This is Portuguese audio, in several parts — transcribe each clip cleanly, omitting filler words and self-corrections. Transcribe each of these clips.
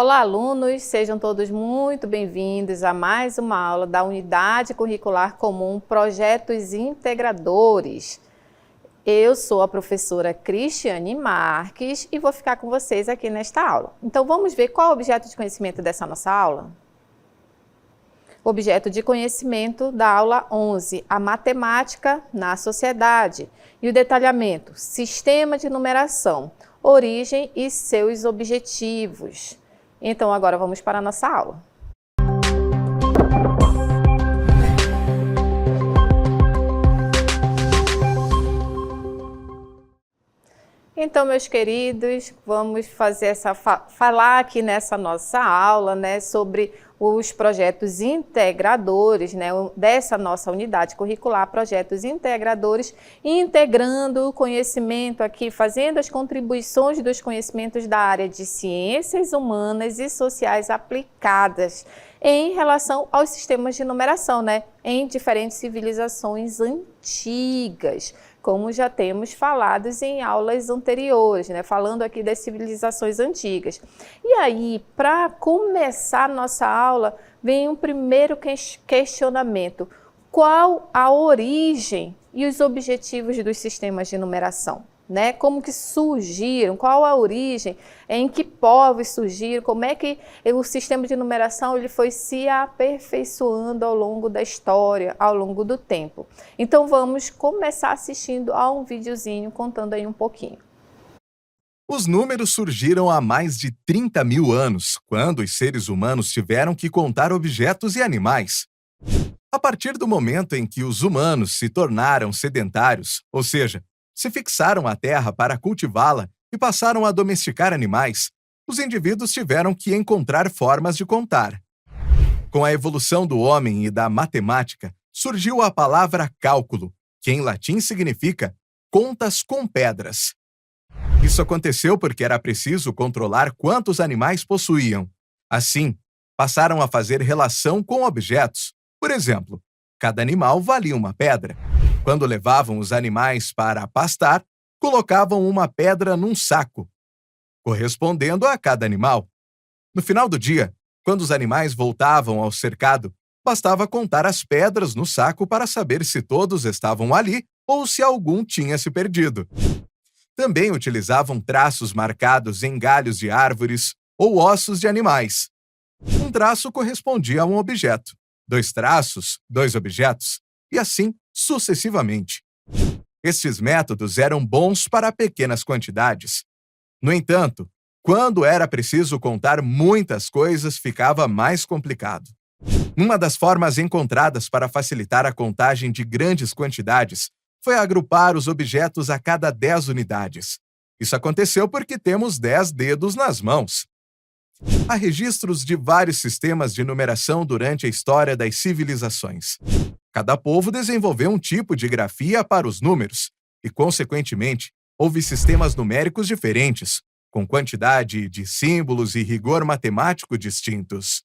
Olá, alunos! Sejam todos muito bem-vindos a mais uma aula da Unidade Curricular Comum Projetos Integradores. Eu sou a professora Cristiane Marques e vou ficar com vocês aqui nesta aula. Então, vamos ver qual é o objeto de conhecimento dessa nossa aula? Objeto de conhecimento da aula 11, a matemática na sociedade. E o detalhamento, sistema de numeração, origem e seus objetivos. Então, agora vamos para a nossa aula. Então, meus queridos, vamos falar aqui nessa nossa aula, sobre os projetos integradores, dessa nossa unidade curricular, projetos integradores, integrando o conhecimento aqui, fazendo as contribuições dos conhecimentos da área de ciências humanas e sociais aplicadas em relação aos sistemas de numeração, em diferentes civilizações antigas, como já temos falado em aulas anteriores, falando aqui das civilizações antigas. E aí, para começar nossa aula, vem um primeiro questionamento. Qual a origem e os objetivos dos sistemas de numeração? Como que surgiram, qual a origem, em que povos surgiram, como é que o sistema de numeração ele foi se aperfeiçoando ao longo da história, ao longo do tempo. Então vamos começar assistindo a um videozinho contando aí um pouquinho. Os números surgiram há mais de 30 mil anos, quando os seres humanos tiveram que contar objetos e animais. A partir do momento em que os humanos se tornaram sedentários, ou seja, se fixaram à terra para cultivá-la e passaram a domesticar animais, os indivíduos tiveram que encontrar formas de contar. Com a evolução do homem e da matemática, surgiu a palavra cálculo, que em latim significa contas com pedras. Isso aconteceu porque era preciso controlar quantos animais possuíam. Assim, passaram a fazer relação com objetos. Por exemplo, cada animal valia uma pedra. Quando levavam os animais para pastar, colocavam uma pedra num saco, correspondendo a cada animal. No final do dia, quando os animais voltavam ao cercado, bastava contar as pedras no saco para saber se todos estavam ali ou se algum tinha se perdido. Também utilizavam traços marcados em galhos de árvores ou ossos de animais. Um traço correspondia a um objeto, 2 traços, 2 objetos, e assim sucessivamente. Estes métodos eram bons para pequenas quantidades. No entanto, quando era preciso contar muitas coisas, ficava mais complicado. Uma das formas encontradas para facilitar a contagem de grandes quantidades foi agrupar os objetos a cada 10 unidades. Isso aconteceu porque temos 10 dedos nas mãos. Há registros de vários sistemas de numeração durante a história das civilizações. Cada povo desenvolveu um tipo de grafia para os números e, consequentemente, houve sistemas numéricos diferentes, com quantidade de símbolos e rigor matemático distintos.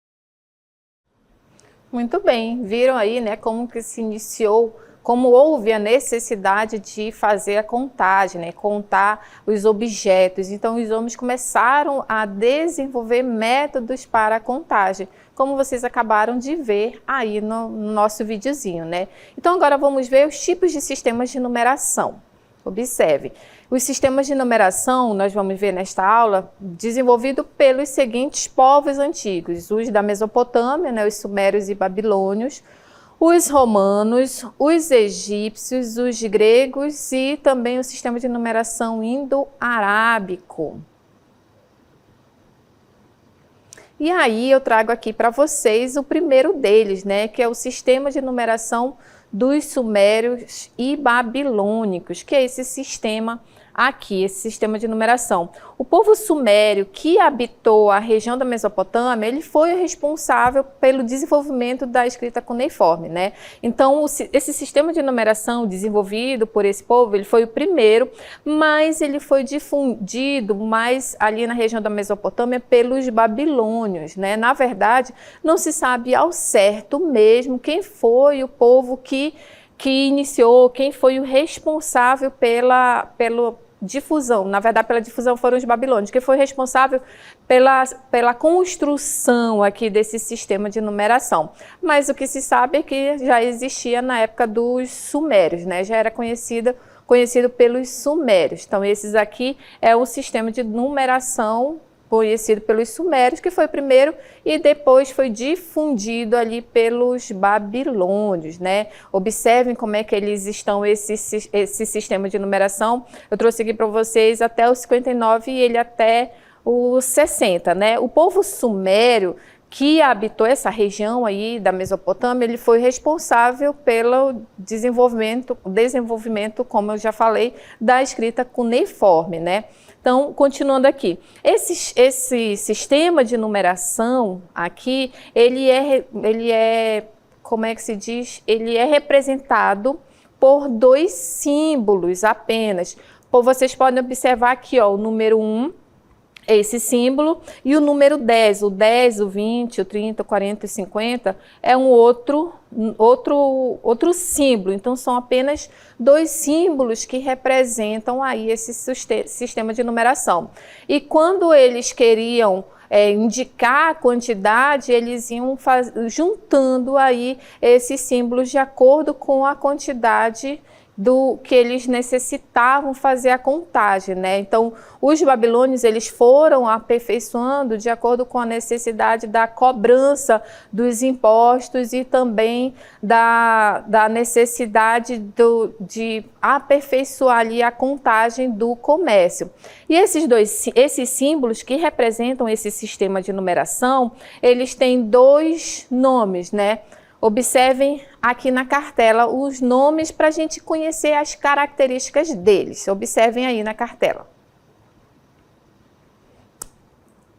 Muito bem, viram aí como que se iniciou, como houve a necessidade de fazer a contagem, contar os objetos. Então, os homens começaram a desenvolver métodos para a contagem, como vocês acabaram de ver aí no nosso videozinho, Então, agora vamos ver os tipos de sistemas de numeração. Observe, os sistemas de numeração, nós vamos ver nesta aula, desenvolvido pelos seguintes povos antigos, os da Mesopotâmia, os sumérios e babilônios, os romanos, os egípcios, os gregos e também o sistema de numeração indo-arábico. E aí eu trago aqui para vocês o primeiro deles, que é o sistema de numeração dos sumérios e babilônicos, que é esse sistema aqui, esse sistema de numeração. O povo sumério que habitou a região da Mesopotâmia, ele foi o responsável pelo desenvolvimento da escrita cuneiforme, Então, esse sistema de numeração desenvolvido por esse povo, ele foi o primeiro, mas ele foi difundido mais ali na região da Mesopotâmia pelos babilônios, Na verdade, não se sabe ao certo mesmo quem foi o povo que iniciou, quem foi o responsável difusão, na verdade pela difusão foram os babilônios, que foi responsável pela construção aqui desse sistema de numeração. Mas o que se sabe é que já existia na época dos sumérios, né? Já era conhecido pelos sumérios. Então esses aqui é o sistema de numeração conhecido pelos sumérios, que foi primeiro e depois foi difundido ali pelos babilônios, né? Observem como é que eles estão, esse sistema de numeração. Eu trouxe aqui para vocês até o 59 e ele até o 60, né? O povo sumério que habitou essa região aí da Mesopotâmia, ele foi responsável pelo desenvolvimento, como eu já falei, da escrita cuneiforme, né? Então, continuando aqui, esse sistema de numeração aqui, ele é, como é que se diz? Ele é representado por 2 símbolos apenas. Vocês podem observar aqui, ó, o número 1, esse símbolo, e o número 10, o 10, o 20, o 30, o 40 e o 50 é um outro símbolo. Então são apenas 2 símbolos que representam aí esse sistema de numeração. E quando eles queriam indicar a quantidade, eles iam juntando aí esses símbolos de acordo com a quantidade do que eles necessitavam fazer a contagem, né? Então, os babilônios, eles foram aperfeiçoando de acordo com a necessidade da cobrança dos impostos e também da necessidade de aperfeiçoar ali a contagem do comércio. E esses símbolos que representam esse sistema de numeração, eles têm 2 nomes, né? Observem aqui na cartela os nomes para a gente conhecer as características deles. Observem aí na cartela.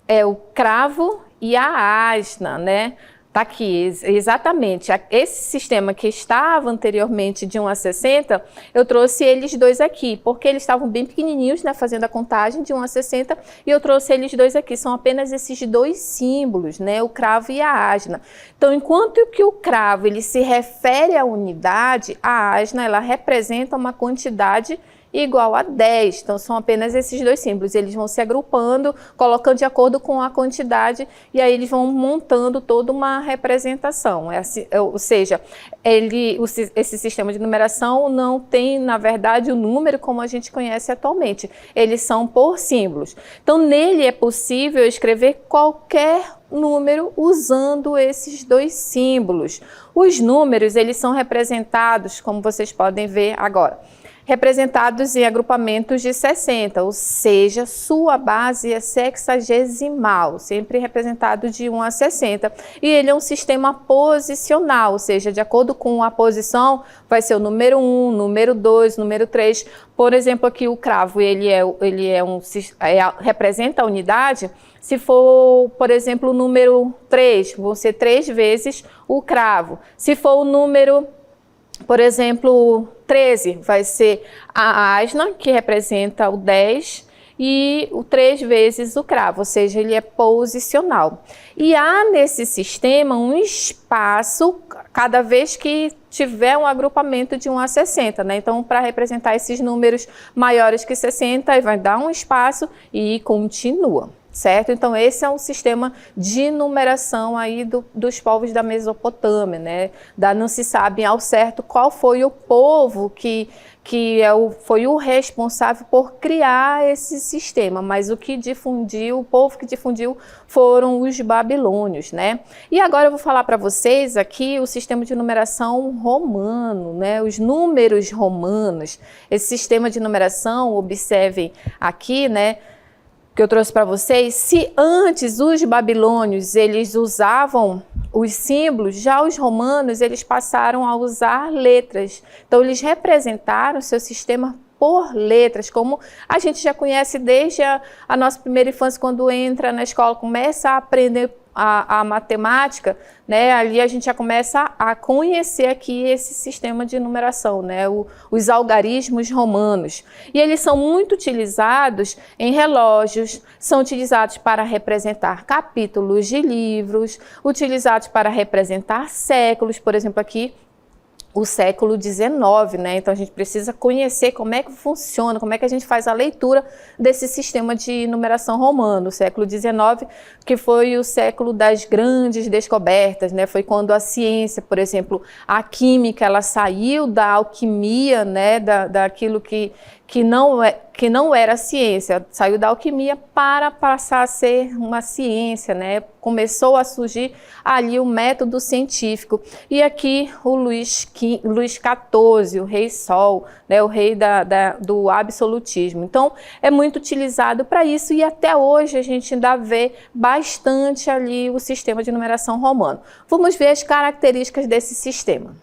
É o cravo e a asna, né? Tá aqui, exatamente. Esse sistema que estava anteriormente de 1 a 60, eu trouxe eles 2 aqui, porque eles estavam bem pequenininhos, né, fazendo a contagem de 1 a 60, e eu trouxe eles 2 aqui. São apenas esses 2 símbolos, né, o cravo e a asna. Então, enquanto que o cravo ele se refere à unidade, a asna ela representa uma quantidade igual a 10. Então, são apenas esses 2 símbolos. Eles vão se agrupando, colocando de acordo com a quantidade, e aí eles vão montando toda uma representação. Ou seja, esse sistema de numeração não tem, na verdade, o número como a gente conhece atualmente. Eles são por símbolos. Então, nele é possível escrever qualquer número usando esses 2 símbolos. Os números, eles são representados, como vocês podem ver agora, representados em agrupamentos de 60, ou seja, sua base é sexagesimal, sempre representado de 1 a 60. E ele é um sistema posicional, ou seja, de acordo com a posição, vai ser o número 1, número 2, número 3. Por exemplo, aqui o cravo, representa a unidade. Se for, por exemplo, o número 3, vão ser 3 vezes o cravo. Se for o número, por exemplo, 13, vai ser a asna, que representa o 10, e o 3 vezes o cravo, ou seja, ele é posicional. E há nesse sistema um espaço cada vez que tiver um agrupamento de 1 a 60, né? Então, para representar esses números maiores que 60, aí vai dar um espaço e continua. Certo? Então, esse é um sistema de numeração aí dos povos da Mesopotâmia, né? Não se sabe ao certo qual foi o povo que foi o responsável por criar esse sistema, mas o povo que difundiu foram os babilônios, né? E agora eu vou falar para vocês aqui o sistema de numeração romano, né? Os números romanos. Esse sistema de numeração, observem aqui, né, que eu trouxe para vocês, se antes os babilônios eles usavam os símbolos, já os romanos eles passaram a usar letras. Então eles representaram seu sistema por letras, como a gente já conhece desde a nossa primeira infância, quando entra na escola, começa a aprender a matemática, né? Ali a gente já começa a conhecer aqui esse sistema de numeração, né? Os algarismos romanos. E eles são muito utilizados em relógios, são utilizados para representar capítulos de livros, utilizados para representar séculos, por exemplo aqui, o século XIX, né? Então a gente precisa conhecer como é que funciona, como é que a gente faz a leitura desse sistema de numeração romano. O século XIX, que foi o século das grandes descobertas, né? Foi quando a ciência, por exemplo, a química, ela saiu da alquimia, né? Daquilo que não era ciência, saiu da alquimia para passar a ser uma ciência, né? Começou a surgir ali o método científico. E aqui o Luís XIV, o Rei Sol, né? O rei do absolutismo. Então, é muito utilizado para isso e até hoje a gente ainda vê bastante ali o sistema de numeração romano. Vamos ver as características desse sistema.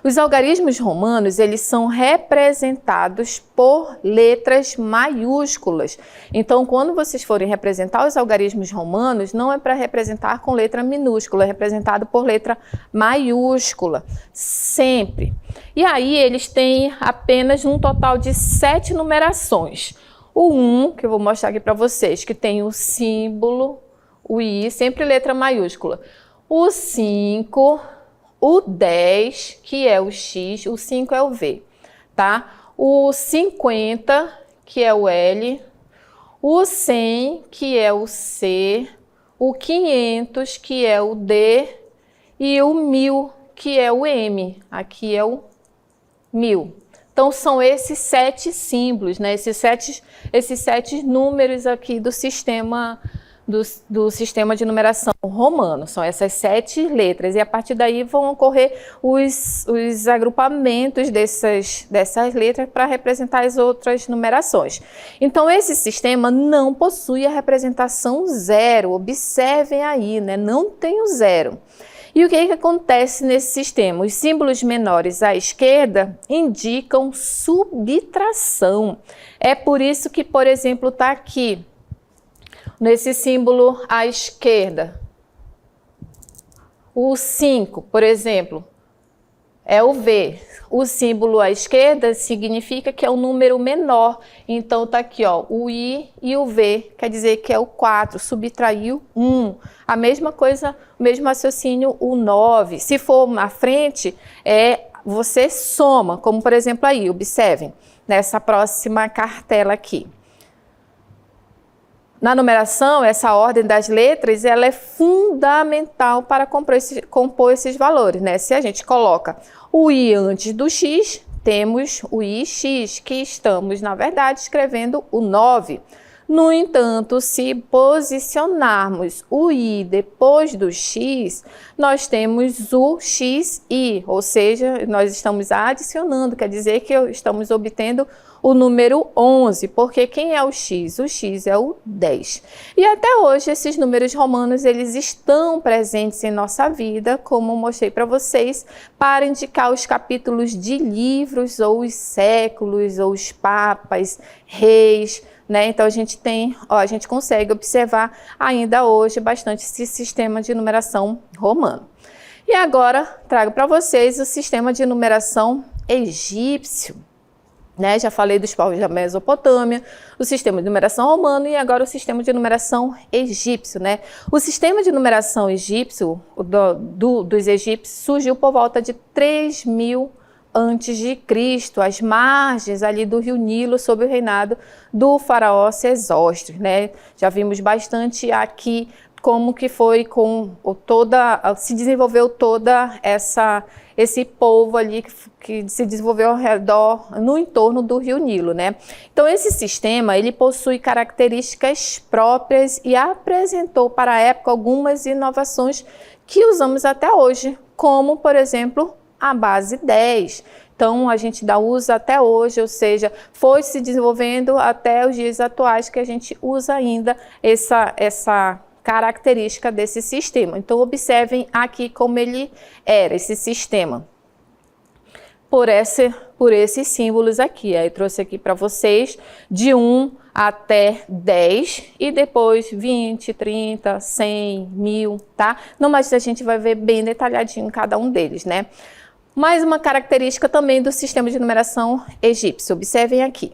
Os algarismos romanos, eles são representados por letras maiúsculas. Então, quando vocês forem representar os algarismos romanos, não é para representar com letra minúscula, é representado por letra maiúscula, sempre. E aí, eles têm apenas um total de 7 numerações. O 1, que eu vou mostrar aqui para vocês, que tem o símbolo, o I, sempre letra maiúscula. O 5... o 10, que é o X, o 5 é o V, tá? O 50, que é o L, o 100, que é o C, o 500, que é o D, e o 1000, que é o M, aqui é o 1000. Então, são esses 7 símbolos, né? Esses sete números aqui do sistema de numeração romano, são essas 7 letras, e a partir daí vão ocorrer os agrupamentos dessas letras para representar as outras numerações. Então, esse sistema não possui a representação 0, observem aí, né? Não tem o 0. E o que acontece nesse sistema? Os símbolos menores à esquerda indicam subtração. É por isso que, por exemplo, está aqui, nesse símbolo à esquerda, o 5, por exemplo, é o V. O símbolo à esquerda significa que é um número menor. Então, tá aqui, ó, o I e o V, quer dizer que é o 4, subtraiu 1. A mesma coisa, o mesmo raciocínio, o 9. Se for na frente, você soma, como por exemplo aí, observem, nessa próxima cartela aqui. Na numeração, essa ordem das letras, ela é fundamental para compor esses valores, né? Se a gente coloca o I antes do X, temos o IX, que estamos, na verdade, escrevendo o 9. No entanto, se posicionarmos o I depois do X, nós temos o XI, ou seja, nós estamos adicionando, quer dizer que estamos obtendo o número 11, porque quem é o X? O X é o 10. E até hoje esses números romanos, eles estão presentes em nossa vida, como mostrei para vocês, para indicar os capítulos de livros, ou os séculos, ou os papas, reis, né? Então a gente consegue observar ainda hoje bastante esse sistema de numeração romano. E agora trago para vocês o sistema de numeração egípcio. Né? Já falei dos povos da Mesopotâmia, o sistema de numeração romano e agora o sistema de numeração egípcio. Né? O sistema de numeração egípcio, dos egípcios, surgiu por volta de 3000 antes de Cristo, às margens ali do rio Nilo, sob o reinado do faraó Sesostris, né? Já vimos bastante aqui como que foi se desenvolveu toda esse povo ali que se desenvolveu ao redor, no entorno do rio Nilo, né? Então esse sistema, ele possui características próprias e apresentou para a época algumas inovações que usamos até hoje, como, por exemplo, a base 10. Então, a gente ainda usa até hoje, ou seja, foi se desenvolvendo até os dias atuais que a gente usa ainda essa característica desse sistema. Então, observem aqui como ele era, esse sistema. Por esses símbolos aqui. Aí, trouxe aqui para vocês de 1 até 10 e depois 20, 30, 100, 1000, tá? Não, mas a gente vai ver bem detalhadinho cada um deles, né? Mais uma característica também do sistema de numeração egípcio, observem aqui.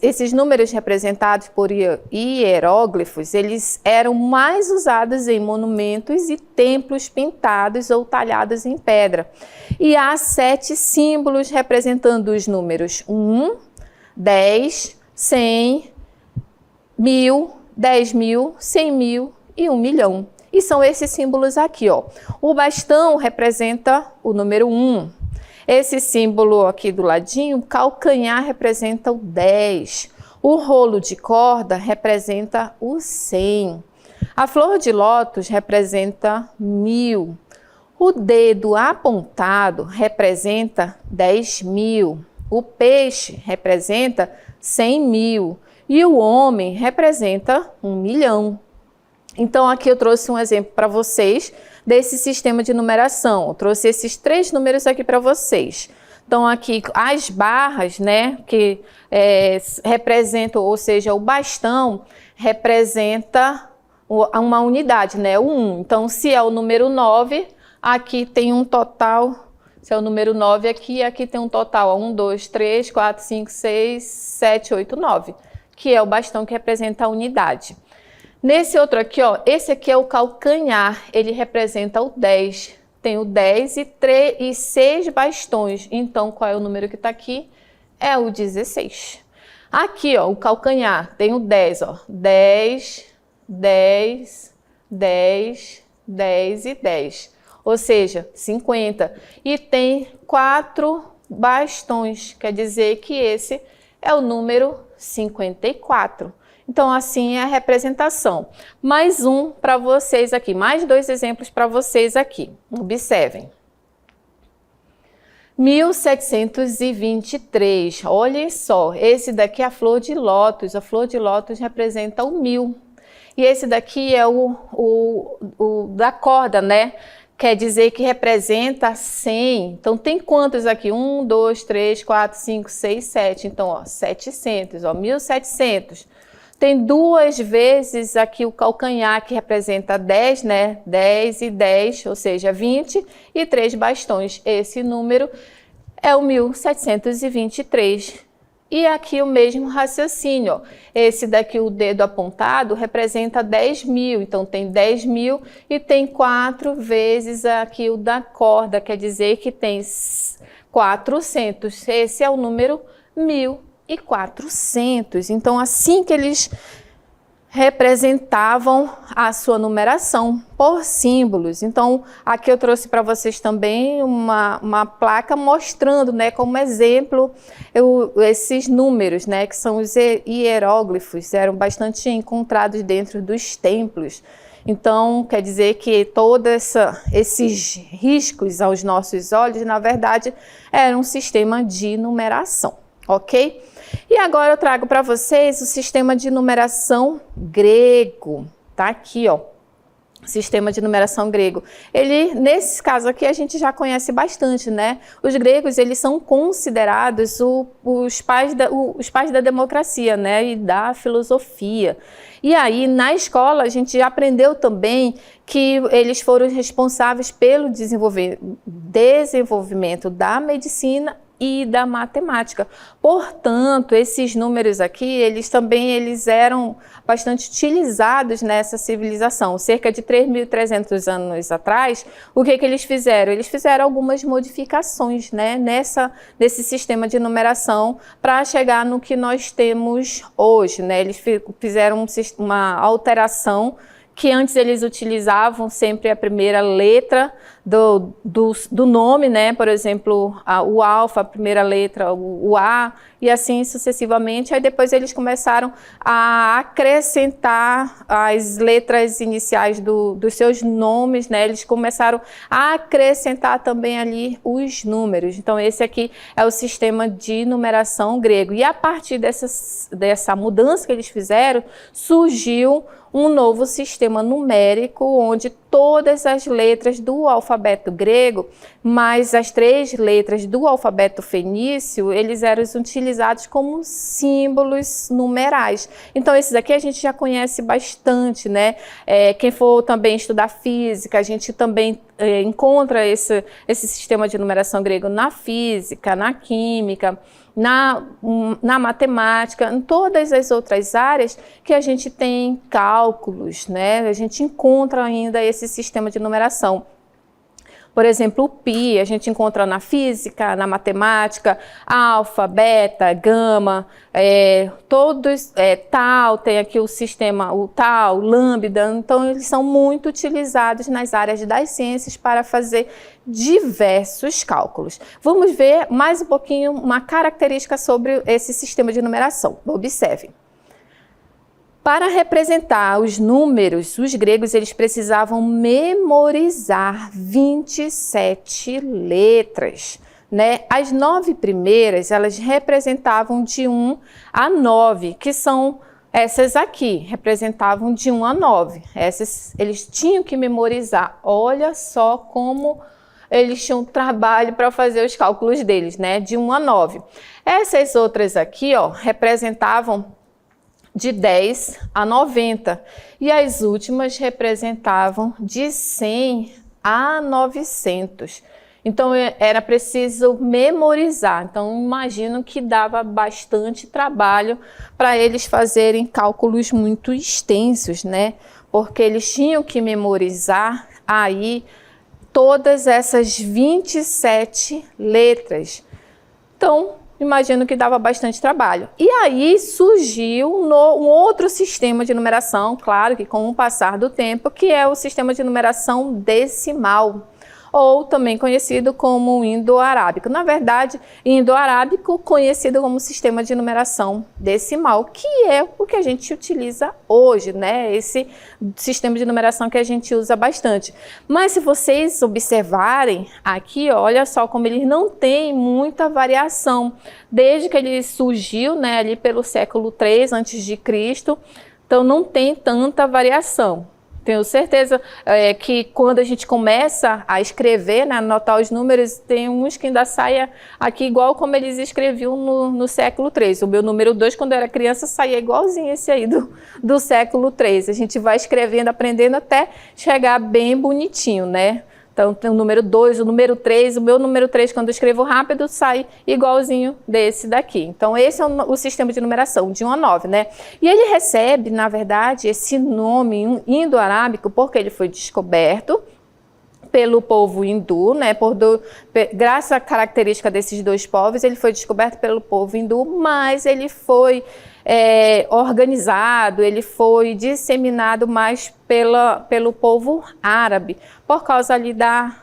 esses números representados por hieróglifos, eles eram mais usados em monumentos e templos pintados ou talhados em pedra. E há 7 símbolos representando os números 1, 10, 100, 1000, 10.000, 100.000 e 1 milhão. E são esses símbolos aqui, ó. O bastão representa o número 1. Esse símbolo aqui do ladinho, o calcanhar, representa o 10. O rolo de corda representa o 100. A flor de lótus representa 1000. O dedo apontado representa 10.000. O peixe representa 100.000. E o homem representa 1 milhão. Então, aqui eu trouxe um exemplo para vocês desse sistema de numeração. Eu trouxe esses 3 números aqui para vocês. Então, aqui as barras, né, que representam, ou seja, o bastão representa uma unidade, né, o 1. Então, se é o número 9, aqui tem um total. Se é o número 9 aqui tem um total. 1, 2, 3, 4, 5, 6, 7, 8, 9. Que é o bastão que representa a unidade. Nesse outro aqui, ó, esse aqui é o calcanhar, ele representa o 10. Tem o 10 e 6 bastões. Então, qual é o número que está aqui? É o 16. Aqui, ó, o calcanhar, tem o 10, ó. 10, 10, 10, 10 e 10. Ou seja, 50. E tem 4 bastões, quer dizer que esse é o número 54. Então, assim é a representação. Mais um para vocês aqui, mais 2 exemplos para vocês aqui. Observem. 1723, olhem só, esse daqui é a flor de lótus. A flor de lótus representa o 1000. E esse daqui é o da corda, né? Quer dizer que representa 100. Então, tem quantos aqui? 1, 2, 3, 4, 5, 6, 7. Então, ó, 700, ó, 1700. Tem 2 vezes aqui o calcanhar, que representa 10, né? 10 e 10, ou seja, 20, e 3 bastões. Esse número é o 1723. E aqui o mesmo raciocínio, ó. Esse daqui, o dedo apontado, representa 10.000. Então, tem 10.000 e tem 4 vezes aqui o da corda, quer dizer que tem 400. Esse é o número 1400. Então, assim que eles representavam a sua numeração por símbolos. Então, aqui eu trouxe para vocês também uma placa mostrando, né, como exemplo, esses números, né, que são os hieróglifos, eram bastante encontrados dentro dos templos. Então, quer dizer que todos esses riscos aos nossos olhos, na verdade, eram um sistema de numeração, ok? E agora eu trago para vocês o sistema de numeração grego. Tá aqui, ó. Sistema de numeração grego. Ele, nesse caso aqui, a gente já conhece bastante, né? Os gregos, eles são considerados os pais da democracia, né? E da filosofia. E aí, na escola, a gente já aprendeu também que eles foram responsáveis pelo desenvolvimento da medicina e da matemática. Portanto, esses números aqui, eles eram bastante utilizados nessa civilização. Cerca de 3.300 anos atrás, o que eles fizeram? Eles fizeram algumas modificações, né, nesse sistema de numeração para chegar no que nós temos hoje, né? Eles fizeram uma alteração que antes eles utilizavam sempre a primeira letra do nome, né? Por exemplo, o alfa, a primeira letra, o A, e assim sucessivamente. Aí depois eles começaram a acrescentar as letras iniciais dos seus nomes, né? Eles começaram a acrescentar também ali os números. Então, esse aqui é o sistema de numeração grego. E a partir dessa mudança que eles fizeram, surgiu um novo sistema numérico, onde todas as letras do alfabeto grego, mas as 3 letras do alfabeto fenício, eles eram utilizados como símbolos numerais. Então, esses aqui a gente já conhece bastante, né? Quem for também estudar física, a gente também encontra esse sistema de numeração grego na física, na química, na matemática, em todas as outras áreas que a gente tem cálculos, né? A gente encontra ainda esse sistema de numeração. Por exemplo, o pi, a gente encontra na física, na matemática, alfa, beta, gama, todos, tal, tem aqui o sistema, o tal, lambda, então eles são muito utilizados nas áreas das ciências para fazer diversos cálculos. Vamos ver mais um pouquinho uma característica sobre esse sistema de numeração. Observe. Para representar os números, os gregos eles precisavam memorizar 27 letras, né? As 9 primeiras, elas representavam de 1 a 9, que são essas aqui, representavam de 1 a 9. Essas eles tinham que memorizar. Olha só como eles tinham trabalho para fazer os cálculos deles, né? De 1 a 9. Essas outras aqui, ó, representavam de 10 a 90, e as últimas representavam de 100 a 900. Então, era preciso memorizar. Então, imagino que dava bastante trabalho para eles fazerem cálculos muito extensos, né? Porque eles tinham que memorizar aí todas essas 27 letras. Então, imagino que dava bastante trabalho. E aí surgiu um outro sistema de numeração, claro que com o passar do tempo, que é o sistema de numeração decimal, ou também conhecido como indo-arábico. Na verdade, indo-arábico conhecido como sistema de numeração decimal, que é o que a gente utiliza hoje, né? Esse sistema de numeração que a gente usa bastante. Mas se vocês observarem aqui, olha só como ele não tem muita variação. Desde que ele surgiu, né, ali pelo século III a.C., então não tem tanta variação. Tenho certeza que quando a gente começa a escrever, né, anotar os números, tem uns que ainda saia aqui igual como eles escreviam no século III. O meu número 2, quando eu era criança, saía igualzinho esse aí do século III. A gente vai escrevendo, aprendendo até chegar bem bonitinho, né? Então, tem o número 2, o número 3, o meu número 3, quando eu escrevo rápido, sai igualzinho desse daqui. Então, esse é o sistema de numeração, de 1 a 9, né? E ele recebe, na verdade, esse nome indo-arábico porque ele foi descoberto pelo povo hindu, né? Graças à característica desses dois povos, ele foi descoberto pelo povo hindu, mas ele foi organizado, ele foi disseminado mais pelo povo árabe, por causa ali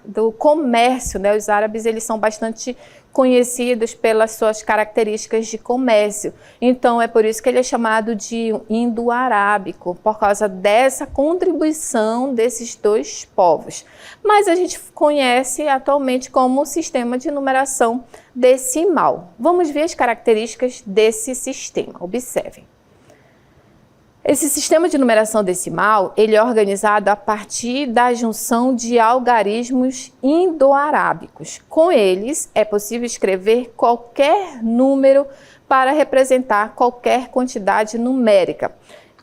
do comércio, né? Os árabes eles são bastante conhecidos pelas suas características de comércio. Então, é por isso que ele é chamado de indo-arábico, por causa dessa contribuição desses dois povos. Mas a gente conhece atualmente como sistema de numeração decimal. Vamos ver as características desse sistema. Observem. Esse sistema de numeração decimal, ele é organizado a partir da junção de algarismos indo-arábicos. Com eles, é possível escrever qualquer número para representar qualquer quantidade numérica,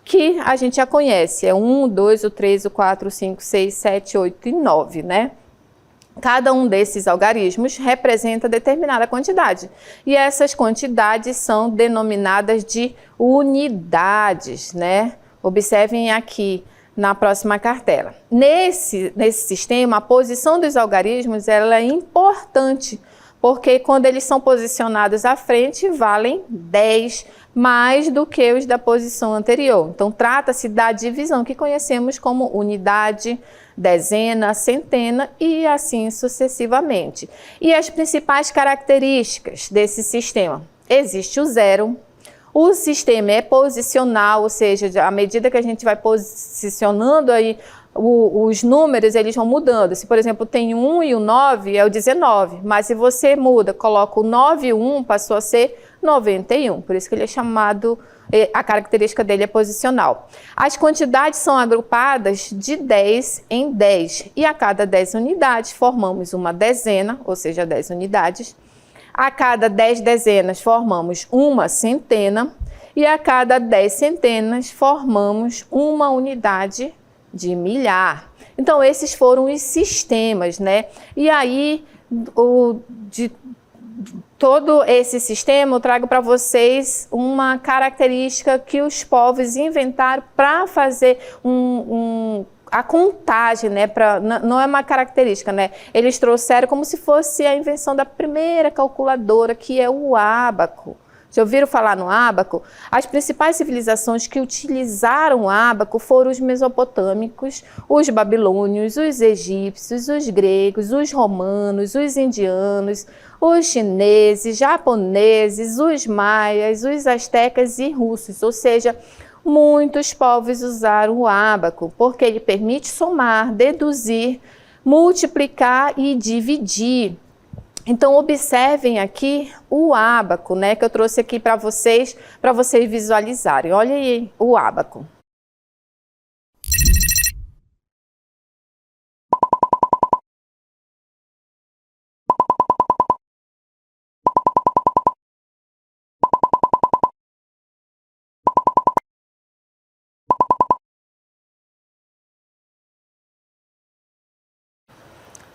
que a gente já conhece, é 1, o 2, o 3, o 4, o 5, 6, 7, 8 e 9, né? Cada um desses algarismos representa determinada quantidade, e essas quantidades são denominadas de unidades, né? Observem aqui na próxima cartela. Nesse sistema, a posição dos algarismos ela é importante, porque quando eles são posicionados à frente, valem 10 mais do que os da posição anterior. Então, trata-se da divisão que conhecemos como unidade, dezena, centena e assim sucessivamente. E as principais características desse sistema? Existe o zero. O sistema é posicional, ou seja, à medida que a gente vai posicionando aí os números, eles vão mudando. Se, por exemplo, tem 1 e o 9, é o 19, mas se você muda, coloca o 9 e o 1, passou a ser 91, por isso que ele é chamado, a característica dele é posicional. As quantidades são agrupadas de 10 em 10, e a cada 10 unidades formamos uma dezena, ou seja, 10 unidades. A cada 10 dezenas formamos uma centena, e a cada 10 centenas formamos uma unidade de milhar. Então, esses foram os sistemas, né? E aí, de todo esse sistema, eu trago para vocês uma característica que os povos inventaram para fazer a contagem, né? Não é uma característica, né? Eles trouxeram como se fosse a invenção da primeira calculadora, que é o ábaco. Já ouviram falar no ábaco? As principais civilizações que utilizaram o ábaco foram os mesopotâmicos, os babilônios, os egípcios, os gregos, os romanos, os indianos, os chineses, japoneses, os maias, os astecas e russos. Ou seja, muitos povos usaram o ábaco, porque ele permite somar, deduzir, multiplicar e dividir. Então, observem aqui o ábaco, né, que eu trouxe aqui para vocês visualizarem. Olha aí o ábaco.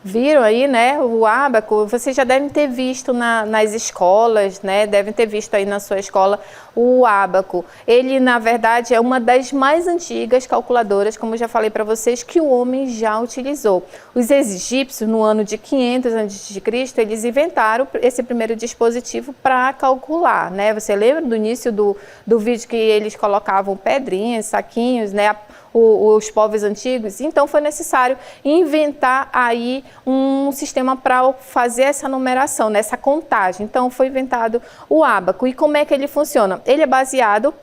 Viram aí, né, o ábaco? Vocês já devem ter visto nas escolas, né, devem ter visto aí na sua escola o ábaco. Ele, na verdade, é uma das mais antigas calculadoras, como eu já falei para vocês, que o homem já utilizou. Os egípcios, no ano de 500 a.C., eles inventaram esse primeiro dispositivo para calcular, né? Você lembra do início do vídeo que eles colocavam pedrinhas, saquinhos, né? Os povos antigos, então foi necessário inventar aí um sistema para fazer essa numeração, nessa contagem. Então foi inventado o ábaco. E como é que ele funciona? Ele é baseado,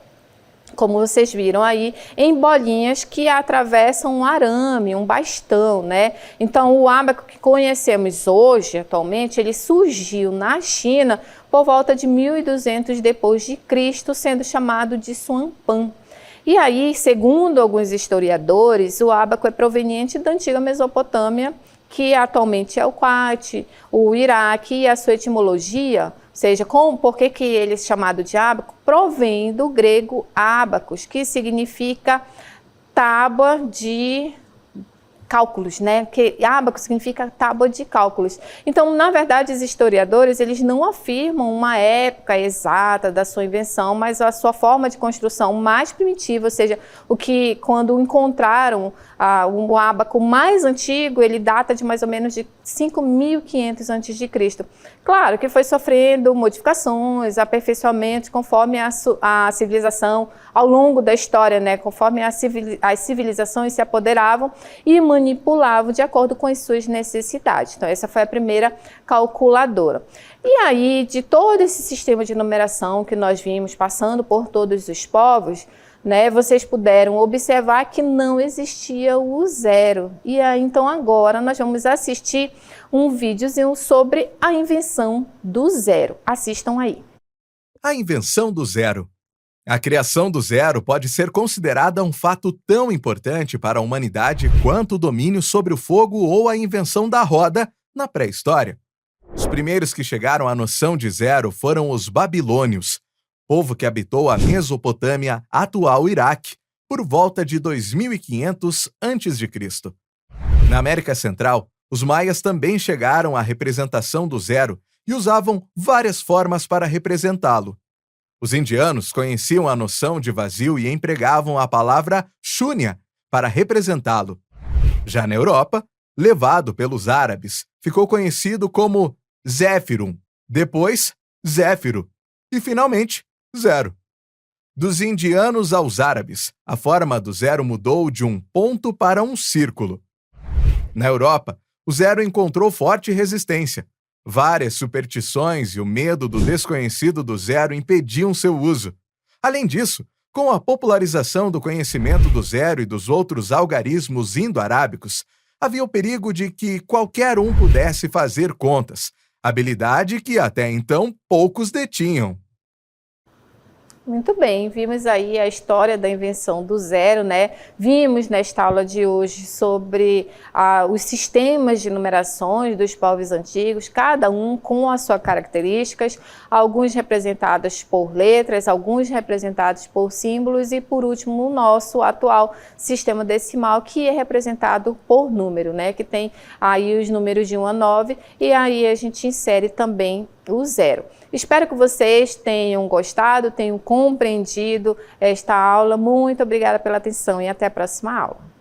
como vocês viram aí, em bolinhas que atravessam um arame, um bastão, né? Então o ábaco que conhecemos hoje, atualmente, ele surgiu na China por volta de 1200 depois de Cristo, sendo chamado de Xuanpan. E aí, segundo alguns historiadores, o ábaco é proveniente da antiga Mesopotâmia, que atualmente é o Kuwait, o Iraque, e a sua etimologia, ou seja, por que ele é chamado de ábaco, provém do grego ábacos, que significa tábua de cálculos, né? Que ábaco significa tábua de cálculos. Então, na verdade, os historiadores, eles não afirmam uma época exata da sua invenção, mas a sua forma de construção mais primitiva, ou seja, quando encontraram o ábaco mais antigo, ele data de mais ou menos de 5.500 a.C. Claro que foi sofrendo modificações, aperfeiçoamentos conforme a civilização ao longo da história, né? Conforme as civilizações se apoderavam e manipulavam de acordo com as suas necessidades. Então, essa foi a primeira calculadora. E aí, de todo esse sistema de numeração que nós vimos passando por todos os povos, né, vocês puderam observar que não existia o zero. E aí, então, agora nós vamos assistir um videozinho sobre a invenção do zero. Assistam aí. A invenção do zero. A criação do zero pode ser considerada um fato tão importante para a humanidade quanto o domínio sobre o fogo ou a invenção da roda na pré-história. Os primeiros que chegaram à noção de zero foram os babilônios, povo que habitou a Mesopotâmia, atual Iraque, por volta de 2500 a.C. Na América Central, os maias também chegaram à representação do zero e usavam várias formas para representá-lo. Os indianos conheciam a noção de vazio e empregavam a palavra shúnya para representá-lo. Já na Europa, levado pelos árabes, ficou conhecido como Zéfirum, depois Zéfiro e, finalmente, zero. Dos indianos aos árabes, a forma do zero mudou de um ponto para um círculo. Na Europa, o zero encontrou forte resistência. Várias superstições e o medo do desconhecido do zero impediam seu uso. Além disso, com a popularização do conhecimento do zero e dos outros algarismos indo-arábicos, havia o perigo de que qualquer um pudesse fazer contas, habilidade que até então poucos detinham. Muito bem, vimos aí a história da invenção do zero, né? Vimos nesta aula de hoje sobre os sistemas de numerações dos povos antigos, cada um com as suas características, alguns representados por letras, alguns representados por símbolos e, por último, o nosso atual sistema decimal, que é representado por número, né? Que tem aí os números de 1 a 9 e aí a gente insere também o zero. Espero que vocês tenham gostado, tenham compreendido esta aula. Muito obrigada pela atenção e até a próxima aula.